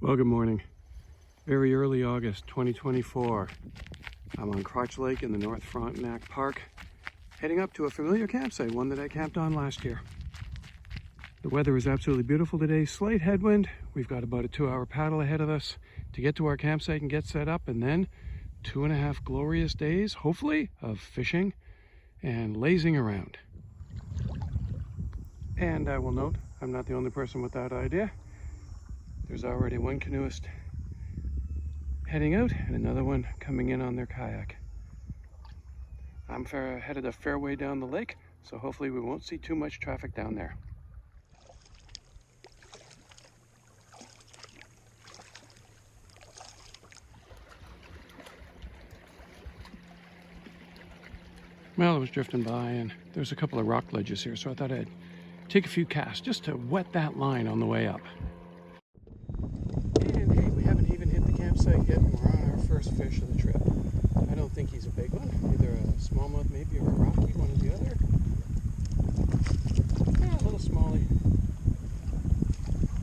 Well, good morning. Very early August 2024. I'm on Crotch Lake in the North Frontenac Park, heading up to a familiar campsite, one that I camped on last year. The weather is absolutely beautiful today, slight headwind. We've got about a 2-hour paddle ahead of us to get to our campsite and get set up, and then 2.5 glorious days, hopefully, of fishing and lazing around. And I will note, I'm not the only person with that idea. There's already one canoeist heading out and another one coming in on their kayak. I'm headed a fair way down the lake, so hopefully we won't see too much traffic down there. Well, I was drifting by and there's a couple of rock ledges here, so I thought I'd take a few casts just to wet that line on the way up. And hey, we haven't even hit the campsite yet, and we're on our first fish of the trip. I don't think he's a big one, either a smallmouth maybe or a rocky, one or the other. Yeah, a little smallie.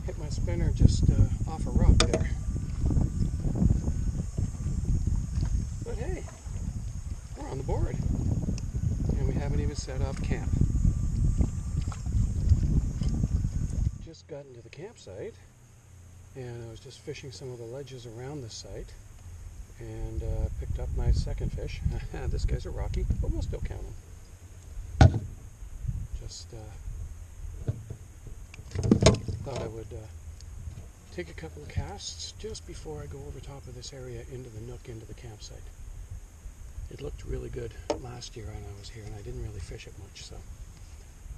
Hit my spinner just off a rock there. But hey, we're on the board. And we haven't even set up camp. Just got into the campsite, and I was just fishing some of the ledges around the site, and picked up my second fish. This guy's a rocky, but we'll still count him. Just thought I would take a couple of casts just before I go over top of this area into the nook, into the campsite. It looked really good last year when I was here, and I didn't really fish it much, so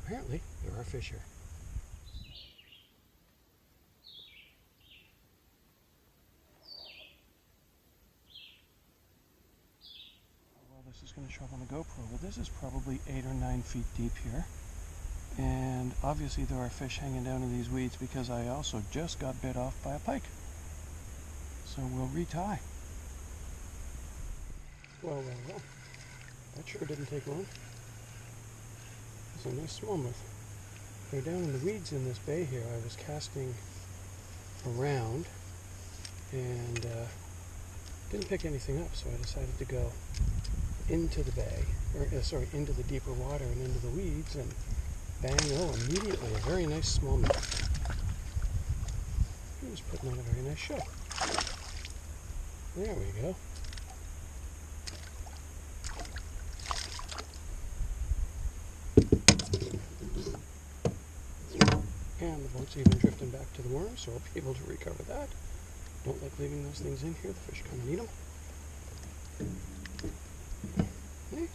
apparently there are fish here. Well, this is going to show up on the GoPro, but this is probably 8 or 9 feet deep here. And obviously there are fish hanging down in these weeds because I also just got bit off by a pike. So we'll retie. Well. That sure didn't take long. It's a nice smallmouth. They're down in the weeds in this bay here. I was casting around and didn't pick anything up, so I decided to go into the bay, into the deeper water and into the weeds, and bang, immediately a very nice smallmouth. He was putting on a very nice show. There we go. And the boat's even drifting back to the worm, so I'll be able to recover that. Don't like leaving those things in here. The fish kind of need them. Okay.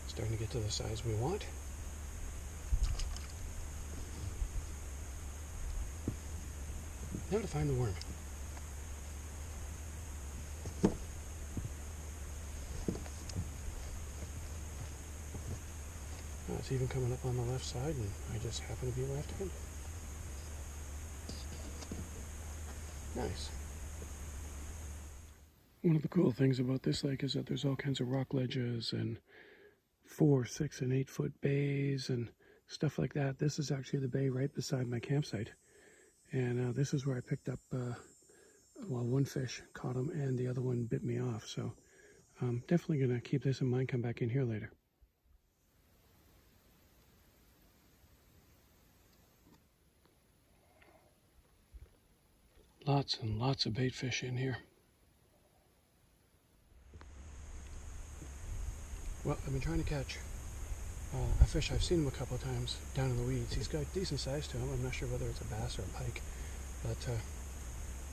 Starting to get to the size we want. Now to find the worm. It's even coming up on the left side, and I just happen to be left-handed. Nice. One of the cool things about this lake is that there's all kinds of rock ledges and 4, 6, and 8 foot bays and stuff like that. This is actually the bay right beside my campsite, and this is where I picked up one fish, caught him, and the other one bit me off. So I'm definitely going to keep this in mind, come back in here later. Lots and lots of bait fish in here. Well, I've been trying to catch a fish. I've seen him a couple of times down in the weeds. He's got decent size to him. I'm not sure whether it's a bass or a pike, but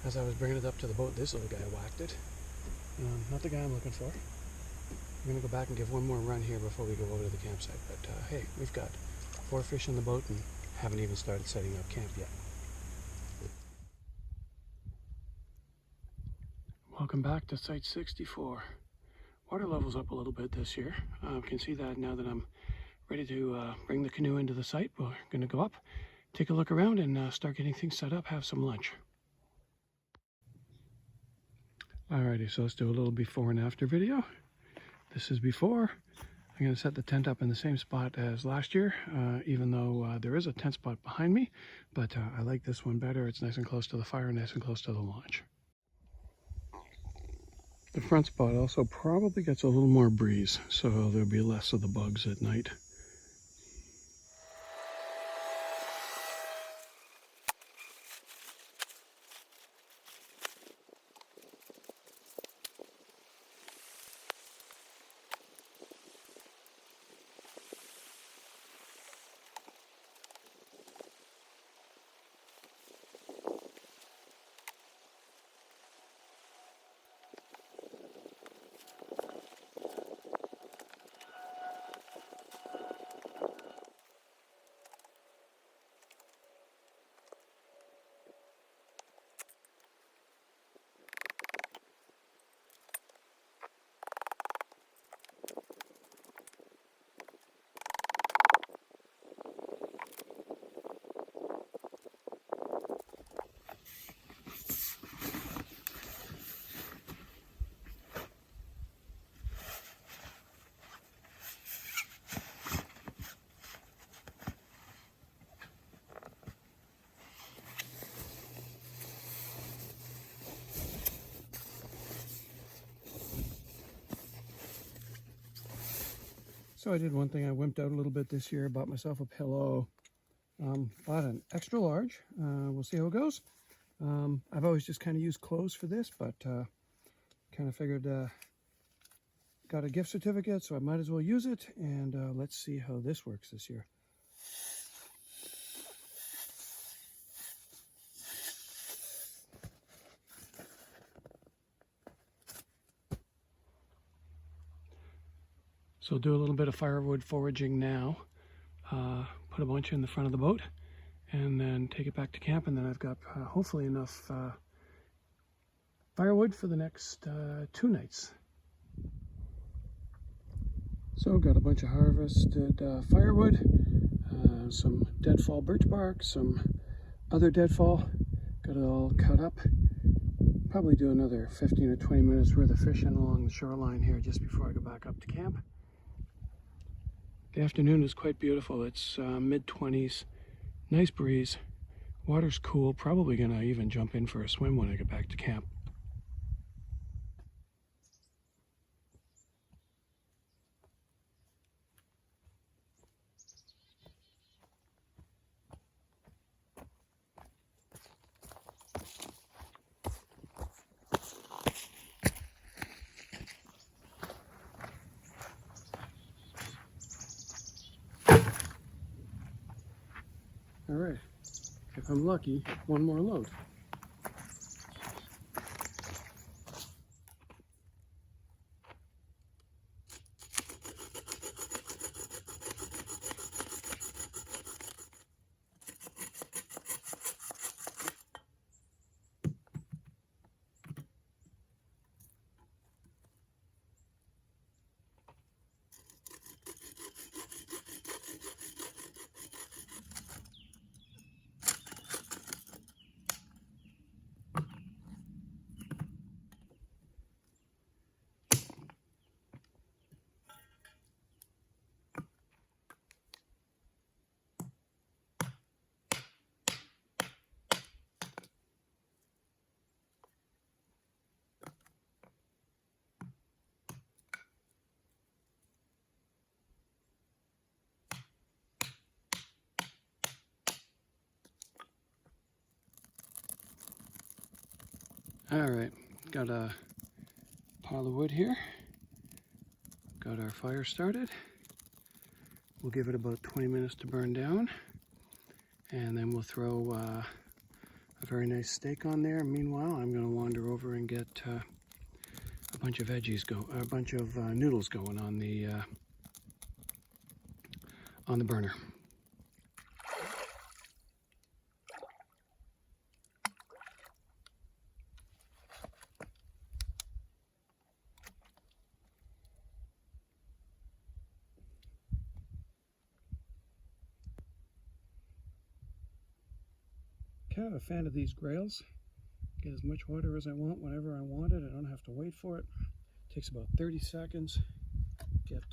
as I was bringing it up to the boat, this little guy whacked it. Not the guy I'm looking for. I'm going to go back and give one more run here before we go over to the campsite, but hey, we've got 4 fish in the boat and haven't even started setting up camp yet. Welcome back to Site 64. Water level's up a little bit this year. You can see that now that I'm ready to bring the canoe into the site. We're going to go up, take a look around, and start getting things set up, have some lunch. Alrighty, so let's do a little before and after video. This is before. I'm going to set the tent up in the same spot as last year, even though there is a tent spot behind me, but I like this one better. It's nice and close to the fire, nice and close to the launch. The front spot also probably gets a little more breeze, so there'll be less of the bugs at night. So I did one thing. I wimped out a little bit this year, bought myself a pillow, bought an extra large. We'll see how it goes. I've always just kind of used clothes for this, but kind of figured got a gift certificate, so I might as well use it, and let's see how this works this year. So do a little bit of firewood foraging now, put a bunch in the front of the boat, and then take it back to camp, and then I've got hopefully enough firewood for the next 2 nights. So got a bunch of harvested firewood, some deadfall birch bark, some other deadfall, got it all cut up. Probably do another 15 or 20 minutes worth of fishing along the shoreline here just before I go back up to camp. The afternoon is quite beautiful. It's mid-20s, nice breeze, water's cool, probably gonna even jump in for a swim when I get back to camp. All right, if I'm lucky, one more load. All right, got a pile of wood here. Got our fire started. We'll give it about 20 minutes to burn down, and then we'll throw a very nice steak on there. Meanwhile, I'm going to wander over and get a bunch of noodles going on the burner. Kind of a fan of these grails. Get as much water as I want whenever I want it. I don't have to wait for it. Takes about 30 seconds. Get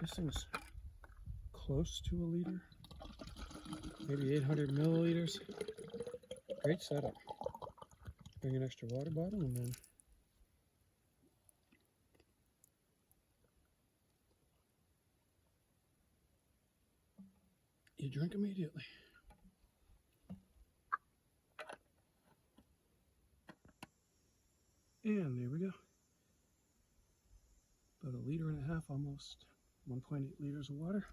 This thing's close to a liter, maybe 800 milliliters. Great setup. Bring an extra water bottle and then you drink immediately. And there we go. About a liter and a half, almost 1.8 liters of water.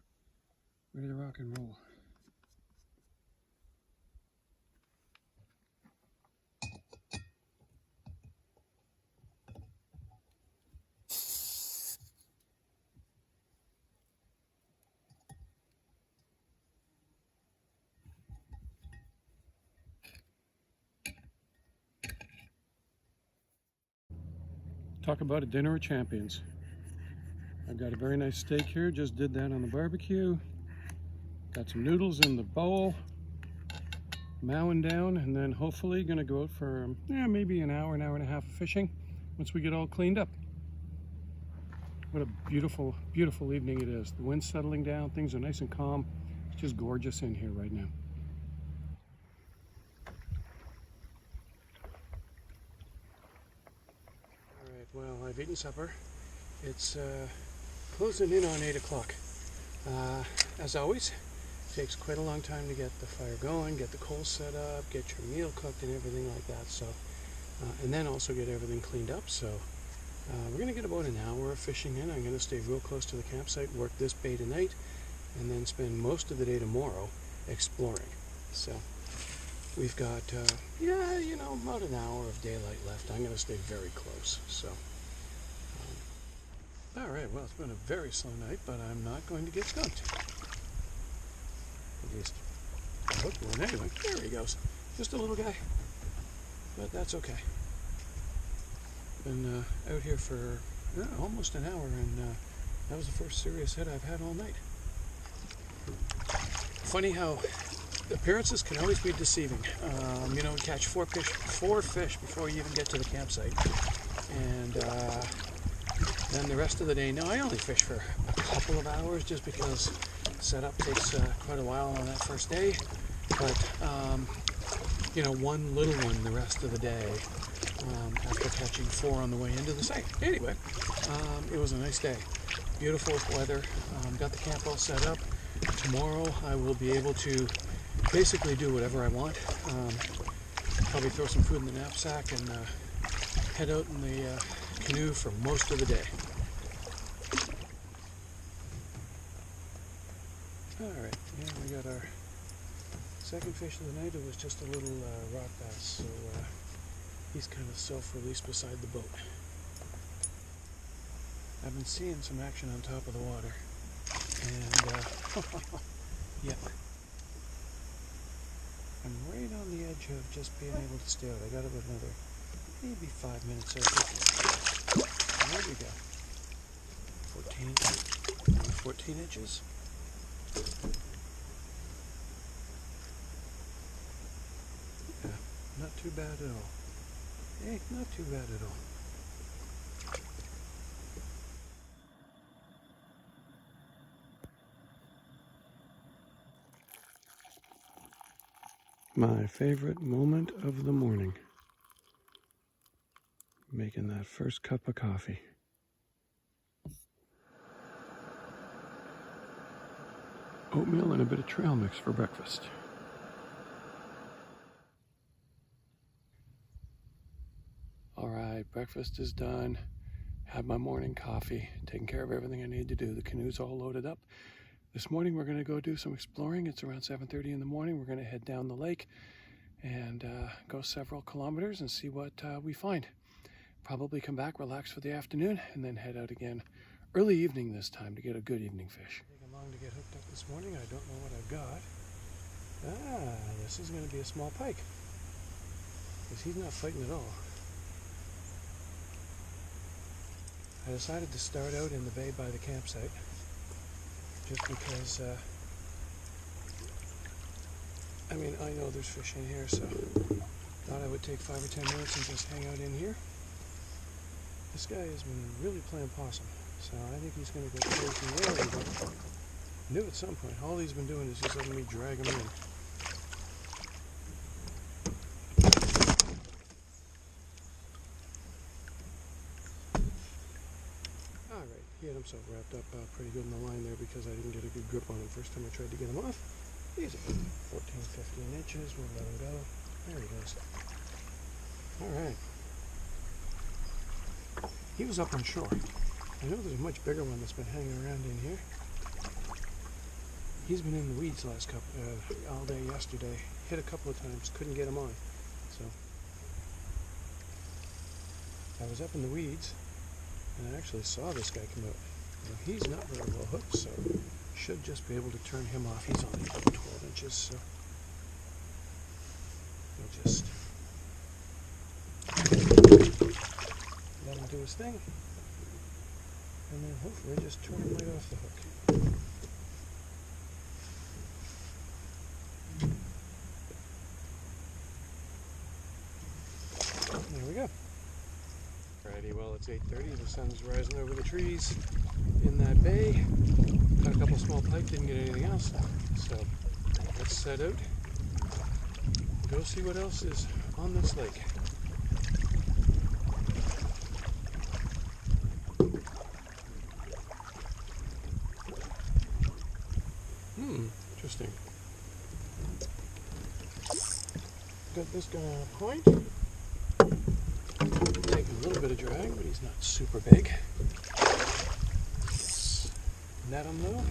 Ready to rock and roll. Talk about a dinner of champions. I've got a very nice steak here, just did that on the barbecue. Got some noodles in the bowl, mowing down, and then hopefully gonna go out for maybe an hour and a half of fishing once we get all cleaned up. What a beautiful, beautiful evening it is. The wind's settling down, things are nice and calm. It's just gorgeous in here right now. Well, I've eaten supper. It's closing in on 8 o'clock. As always, it takes quite a long time to get the fire going, get the coals set up, get your meal cooked and everything like that. So, and then also get everything cleaned up. So we're going to get about an hour of fishing in. I'm going to stay real close to the campsite, work this bay tonight, and then spend most of the day tomorrow exploring. So we've got, about an hour of daylight left. I'm going to stay very close. So, all right, well, it's been a very slow night, but I'm not going to get skunked. At least, I hope one. Anyway, there he goes. Just a little guy, but that's okay. Been out here for almost an hour, and that was the first serious hit I've had all night. Funny how appearances can always be deceiving. Catch four fish before you even get to the campsite, and then the rest of the day. Now I only fish for a couple of hours just because setup takes quite a while on that first day. But one little one the rest of the day after catching 4 on the way into the site. Anyway, it was a nice day. Beautiful weather. Got the camp all set up. Tomorrow I will be able to basically do whatever I want. Probably throw some food in the knapsack and head out in the canoe for most of the day. Alright, yeah, we got our second fish of the night. It was just a little rock bass, so he's kind of self-released beside the boat. I've been seeing some action on top of the water, and yeah, I'm right on the edge of just being able to stay out. I got about another maybe 5 minutes out here. There we go. 14 inches. Yeah, not too bad at all. Hey, not too bad at all. My favorite moment of the morning. Making that first cup of coffee. Oatmeal and a bit of trail mix for breakfast. All right, breakfast is done. Had my morning coffee, taking care of everything I need to do. The canoe's all loaded up. This morning we're going to go do some exploring. It's around 7:30 in the morning. We're going to head down the lake and go several kilometers and see what we find. Probably come back, relax for the afternoon, and then head out again early evening this time to get a good evening fish. Taking long to get hooked up this morning. I don't know what I've got. This is going to be a small pike, because he's not fighting at all. I decided to start out in the bay by the campsite, just because, I know there's fish in here, so thought I would take 5 or 10 minutes and just hang out in here. This guy has been really playing possum. So I think he's going to go crazy there. But I knew at some point, all he's been doing is just letting me drag him in. Alright, he had himself wrapped up pretty good in the line there because I didn't get a good grip on him first time I tried to get him off. He's about 14, 15 inches. We'll let him go. There he goes. Alright. He was up on shore. I know there's a much bigger one that's been hanging around in here. He's been in the weeds last all day yesterday. Hit a couple of times, couldn't get him on. So I was up in the weeds and I actually saw this guy come out. Now, he's not very well hooked, so should just be able to turn him off. He's only about 12 inches, so we'll just let him do his thing, and then hopefully just turn him right off the hook. There we go. Alrighty, well it's 8:30, the sun's rising over the trees in that bay. Got a couple small pike, didn't get anything else, so let's set out, go see what else is on this lake. Interesting. Got this guy on a point. Taking a little bit of drag, but he's not super big. Net him though.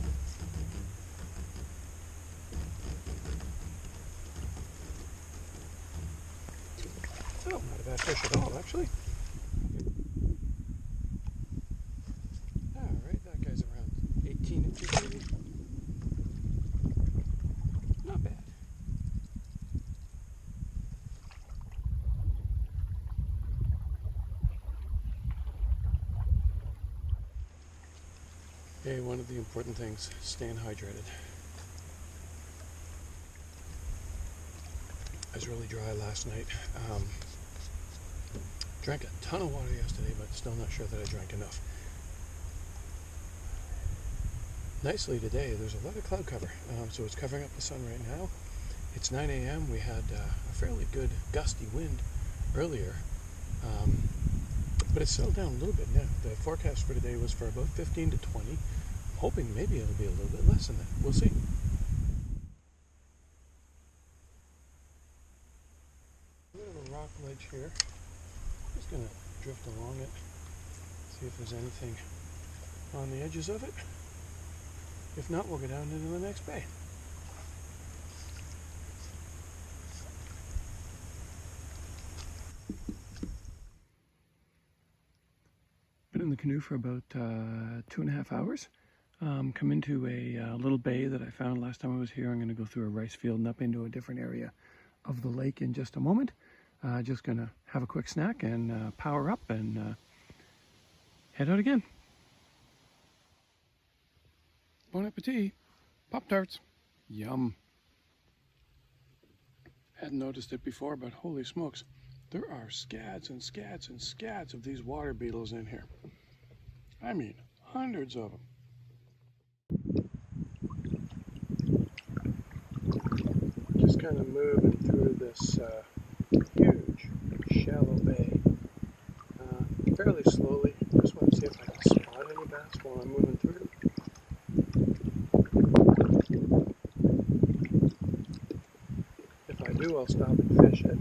Oh, not a bad fish at all, actually. Alright, that guy's around 18 inches maybe. Not bad. Okay, one of the important things, staying hydrated. I was really dry last night. Drank a ton of water yesterday, but still not sure that I drank enough. Nicely today, there's a lot of cloud cover, so it's covering up the sun right now. It's 9 a.m. We had a fairly good gusty wind earlier, but it's settled down a little bit now. The forecast for today was for about 15 to 20. I'm hoping maybe it'll be a little bit less than that. We'll see. A bit of a rock ledge here. Just going to drift along it, see if there's anything on the edges of it. If not, we'll go down into the next bay. Been in the canoe for about 2.5 hours. Come into a little bay that I found last time I was here. I'm going to go through a rice field and up into a different area of the lake in just a moment. Just going to have a quick snack and power up and head out again. Bon appetit. Pop-Tarts. Yum. Hadn't noticed it before, but holy smokes. There are scads and scads and scads of these water beetles in here. I mean, hundreds of them. Just kind of moving through this huge, shallow bay. Fairly slowly. Just want to see if I can spot any bats while I'm moving through. If I do, I'll stop and fish it.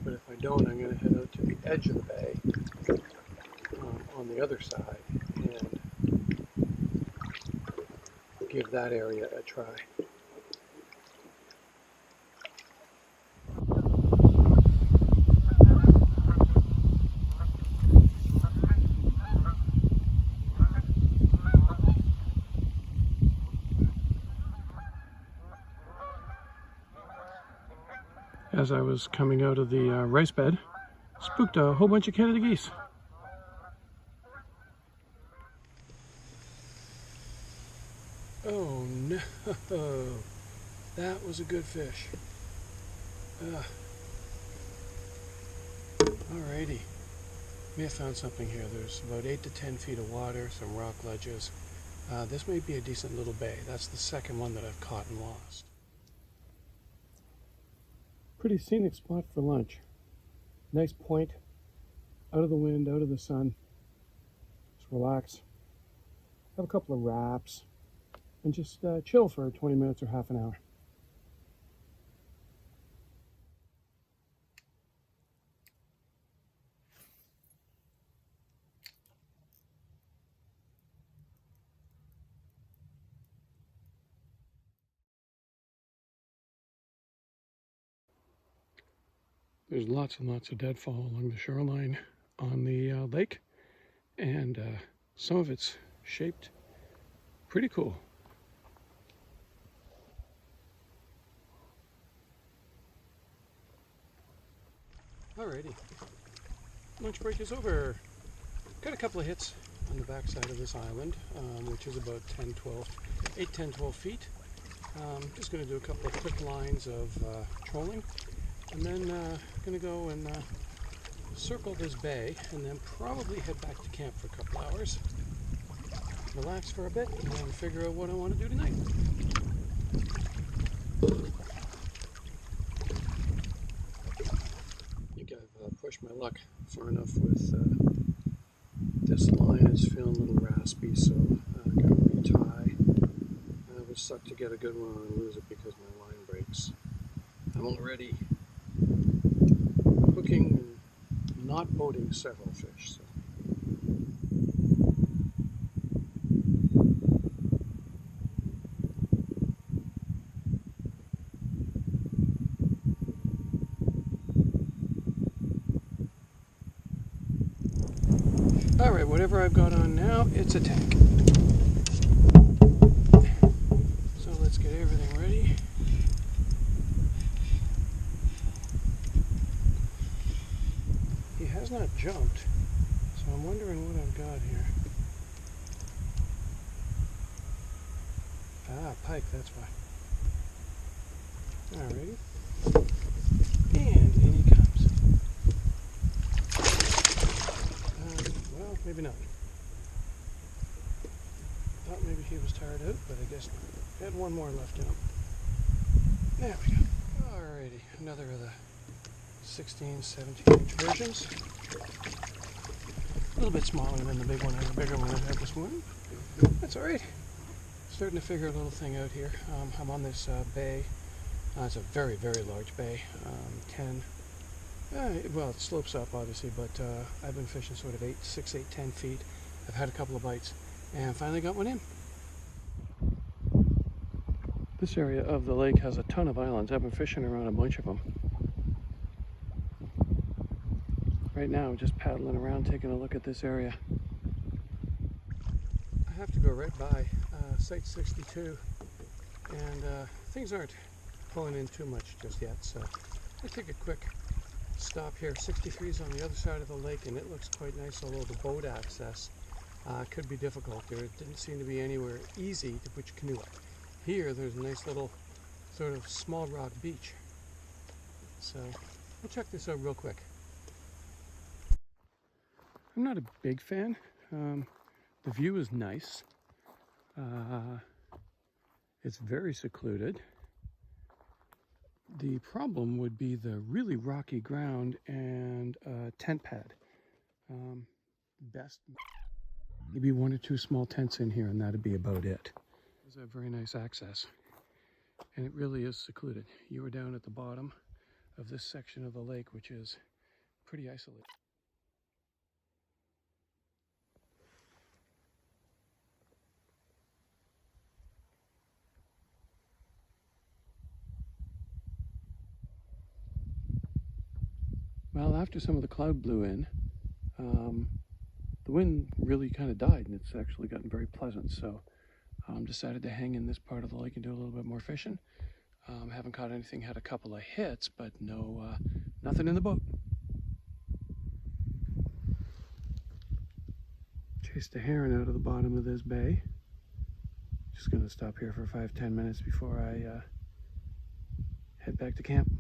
But if I don't, I'm going to head out to the edge of the bay on the other side and give that area a try. As I was coming out of the rice bed, spooked a whole bunch of Canada geese. Oh no, that was a good fish. Alrighty, May have found something here. There's about 8 to 10 feet of water, some rock ledges. This may be a decent little bay. That's the second one that I've caught and lost. Pretty scenic spot for lunch. Nice point, out of the wind, out of the sun. Just relax, have a couple of wraps, and just chill for 20 minutes or half an hour. There's lots and lots of deadfall along the shoreline on the lake, and some of it's shaped pretty cool. Alrighty, lunch break is over. Got a couple of hits on the backside of this island, which is about 8, 10, 12 feet. Just going to do a couple of quick lines of trolling, and then going to go and circle this bay, and then probably head back to camp for a couple hours, relax for a bit, and then figure out what I want to do tonight. I think I've pushed my luck far enough with this line. It's feeling a little raspy, so I'm going to retie. It would suck to get a good one and lose it because my line breaks. I'm already hooking and not boating several fish. So. Alright, whatever I've got on now, it's a tank. So let's get everything ready. He has not jumped, so I'm wondering what I've got here. Ah, pike, that's why. Alrighty. And in he comes. Well, maybe not. Thought maybe he was tired out, but I guess not. Had one more left in him. There we go. Alrighty, another of the 16, 17-inch versions. A little bit smaller than the big one. I have a bigger one I had this morning. That's alright. Starting to figure a little thing out here. I'm on this bay. It's a very, very large bay. 10. Well, it slopes up obviously, but I've been fishing sort of 6, 8, 10 feet. I've had a couple of bites and finally got one in. This area of the lake has a ton of islands. I've been fishing around a bunch of them. Right now, just paddling around, taking a look at this area. I have to go right by Site 62, and things aren't pulling in too much just yet, so I'll take a quick stop here. 63 is on the other side of the lake, and it looks quite nice, although the boat access could be difficult. There didn't seem to be anywhere easy to put your canoe up. Here, there's a nice little sort of small rock beach. So we'll check this out real quick. I'm not a big fan. The view is nice. It's very secluded. The problem would be the really rocky ground and tent pad. Best maybe 1 or 2 small tents in here, and that'd be about it. There's a very nice access, and it really is secluded. You are down at the bottom of this section of the lake, which is pretty isolated. Well, after some of the cloud blew in, the wind really kind of died, and it's actually gotten very pleasant. So decided to hang in this part of the lake and do a little bit more fishing. Haven't caught anything, had a couple of hits, but nothing in the boat. Chased a heron out of the bottom of this bay. Just gonna stop here for 5-10 minutes before I head back to camp.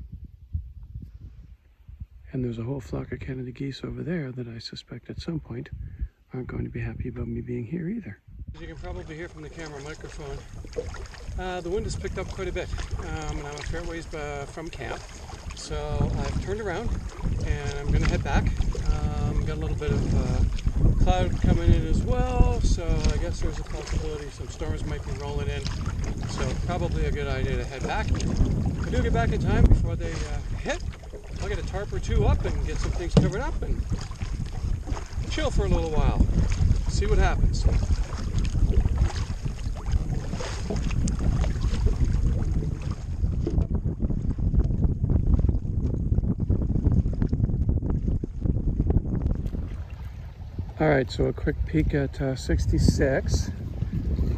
And there's a whole flock of Canada geese over there that I suspect at some point aren't going to be happy about me being here either. As you can probably hear from the camera microphone, the wind has picked up quite a bit, and I'm a fair ways from camp. So I've turned around and I'm going to head back. Got a little bit of cloud coming in as well, so I guess there's a possibility some storms might be rolling in. So probably a good idea to head back. If I do get back in time before they hit, I'll get a tarp or two up and get some things covered up and chill for a little while. See what happens. All right, so a quick peek at 66.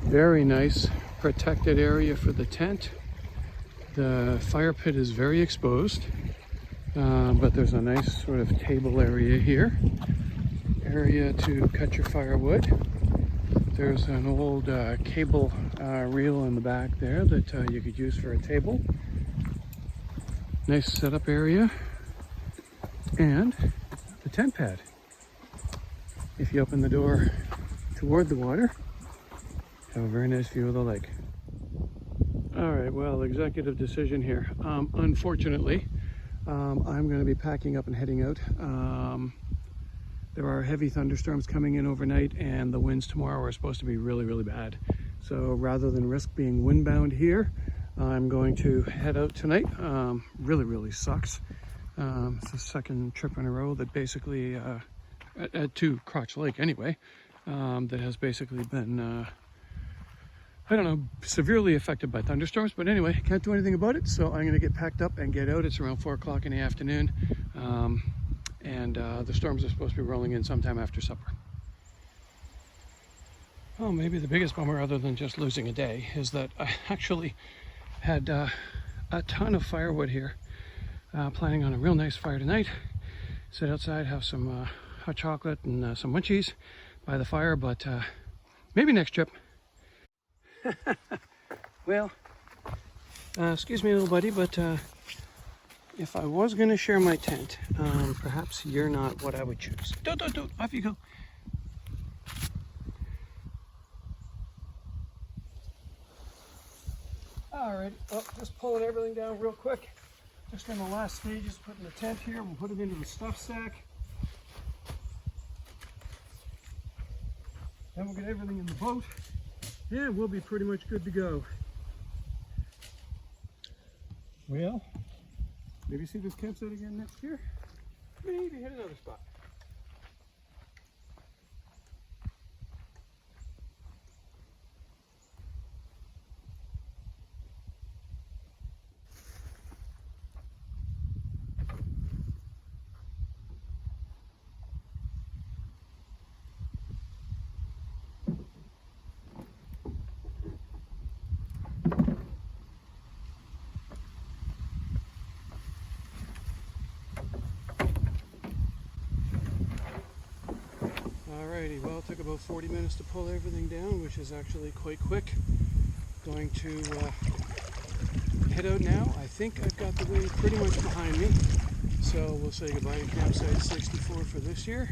Very nice protected area for the tent. The fire pit is very exposed, but there's a nice sort of table area here. Area to cut your firewood. There's an old cable reel in the back there that you could use for a table. Nice setup area. And the tent pad. If you open the door toward the water, have a very nice view of the lake. All right, well, executive decision here. Unfortunately, I'm going to be packing up and heading out. There are heavy thunderstorms coming in overnight, and the winds tomorrow are supposed to be really, really bad. So rather than risk being windbound here, I'm going to head out tonight. Really, really sucks. It's the second trip in a row that basically, to Crotch Lake anyway, that has basically been, I don't know, severely affected by thunderstorms. But anyway, can't do anything about it. So I'm going to get packed up and get out. It's around 4 o'clock in the afternoon. And the storms are supposed to be rolling in sometime after supper. Well, maybe the biggest bummer, other than just losing a day, is that I actually had a ton of firewood here. Planning on a real nice fire tonight. Sit outside, have some hot chocolate and some munchies by the fire, but maybe next trip. Well, excuse me, little buddy, but if I was going to share my tent, perhaps you're not what I would choose. Don't, off you go. Alright, just pulling everything down real quick. Just in the last stages, putting the tent here. We'll put it into the stuff sack. Then we'll get everything in the boat. Yeah, we'll be pretty much good to go. Well, maybe see this campsite again next year. Maybe hit another spot. Alrighty, well, it took about 40 minutes to pull everything down, which is actually quite quick. Going to head out now. I think I've got the wind pretty much behind me. So we'll say goodbye to campsite 64 for this year.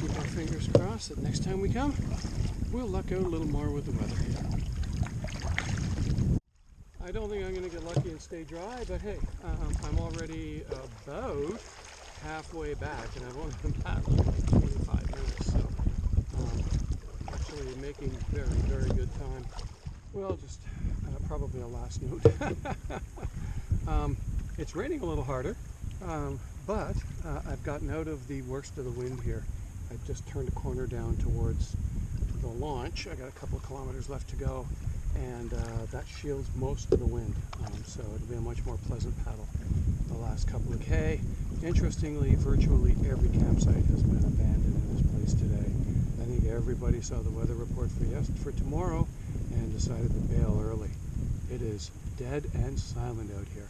Keep our fingers crossed that next time we come, we'll luck out a little more with the weather. I don't think I'm going to get lucky and stay dry, but hey, I'm already about halfway back, and I've only been back like 25 minutes, so actually making very, very good time. Well, just probably a last note. It's raining a little harder, but I've gotten out of the worst of the wind here. I've just turned a corner down towards the launch. I got a couple of kilometers left to go, and that shields most of the wind, so it'll be a much more pleasant paddle the last couple of K. Interestingly, virtually every campsite has been abandoned in this place today. I think everybody saw the weather report for tomorrow and decided to bail early. It is dead and silent out here.